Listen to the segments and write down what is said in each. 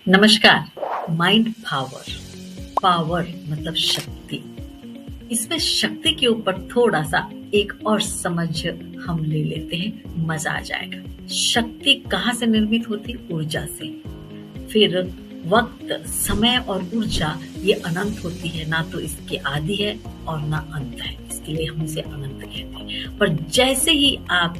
नमस्कार। Mind power, power मतलब शक्ति। इसमें शक्ति के ऊपर थोड़ा सा एक और समझ हम ले लेते हैं, मजा आ जाएगा। शक्ति कहाँ से निर्मित होती है? ऊर्जा से। फिर वक्त, समय और ऊर्जा ये अनंत होती है, ना तो इसके आदि है और ना अंत है, इसके लिए हम इसे अनंत कहते हैं। पर जैसे ही आप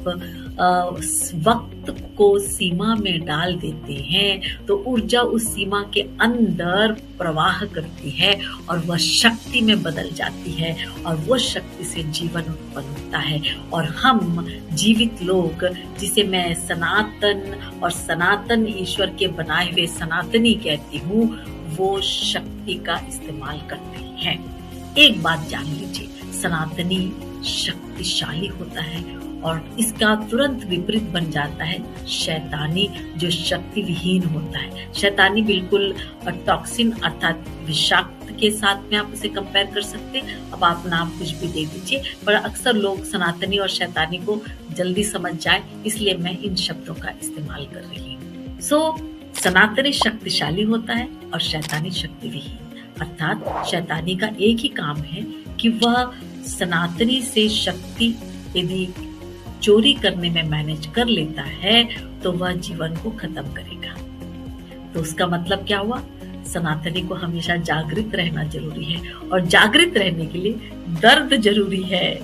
वक्त को सीमा में डाल देते हैं तो ऊर्जा उस सीमा के अंदर प्रवाह करती है और वह शक्ति में बदल जाती है और वो शक्ति से जीवन उत्पन्न होता है। और हम जीवित लोग, जिसे मैं सनातन और सनातन ईश्वर के बनाए हुए सनातनी कहती हूँ, वो शक्ति का इस्तेमाल करते हैं। एक बात जान लीजिए, सनातनी शक्तिशाली होता है और इसका तुरंत विपरीत बन जाता है शैतानी, जो शक्ति विहीन होता है। शैतानी बिल्कुल टॉक्सिन अर्थात विषाक्त के साथ में आप उसे कंपेयर कर सकते हैं। अब आप नाम कुछ भी दे दीजिए, पर अक्सर लोग सनातनी और शैतानी को जल्दी समझ जाए, इसलिए मैं इन शब्दों का इस्तेमाल कर रही हूँ। सनातनी शक्तिशाली होता है और शैतानी शक्ति विहीन। अर्थात शैतानी का एक ही काम है कि वह सनातनी से शक्ति यदि चोरी करने में मैनेज कर लेता है तो वह जीवन को खत्म करेगा। तो उसका मतलब क्या हुआ? सनातनी को हमेशा जागृत रहना जरूरी है और जागृत रहने के लिए दर्द जरूरी है।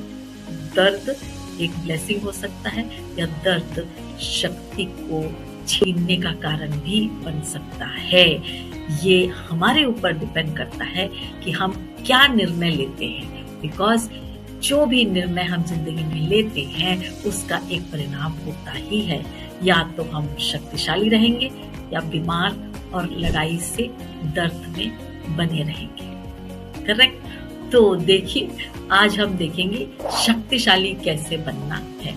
दर्द एक ब्लेसिंग हो सकता है या दर्द शक्ति को छीनने का कारण भी बन सकता है। ये हमारे ऊपर डिपेंड करता है कि हम क्या निर्णय लेते हैं। बिकॉज जो भी निर्णय हम जिंदगी में लेते हैं उसका एक परिणाम होता ही है। या तो हम शक्तिशाली रहेंगे या बीमार और लड़ाई से दर्द में बने रहेंगे। करेक्ट? तो देखिए, आज हम देखेंगे शक्तिशाली कैसे बनना है।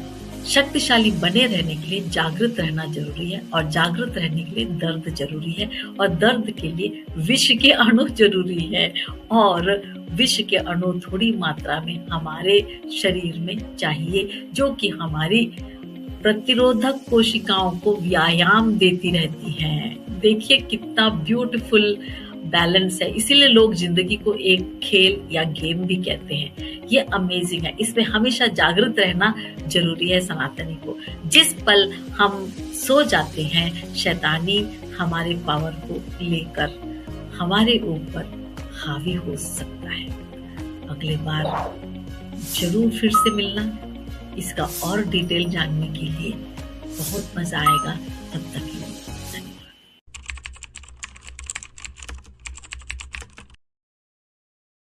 शक्तिशाली बने रहने के लिए जागृत रहना जरूरी है और जागृत रहने के लिए दर्द जरूरी है और दर्द के लिए विष के अणु जरूरी है और विष के अणु थोड़ी मात्रा में हमारे शरीर में चाहिए, जो कि हमारी प्रतिरोधक कोशिकाओं को व्यायाम देती रहती हैं। देखिए कितना ब्यूटीफुल बैलेंस है। इसीलिए लोग जिंदगी को एक खेल या गेम भी कहते हैं। ये अमेजिंग है। इसमें हमेशा जागृत रहना जरूरी है सनातनी को। जिस पल हम सो जाते हैं, शैतानी हमारे पावर को लेकर हमारे ऊपर हावी हो सकता है। अगले बार जरूर फिर से मिलना। इसका और डिटेल जानने के लिए बहुत मजा आएगा। तब तक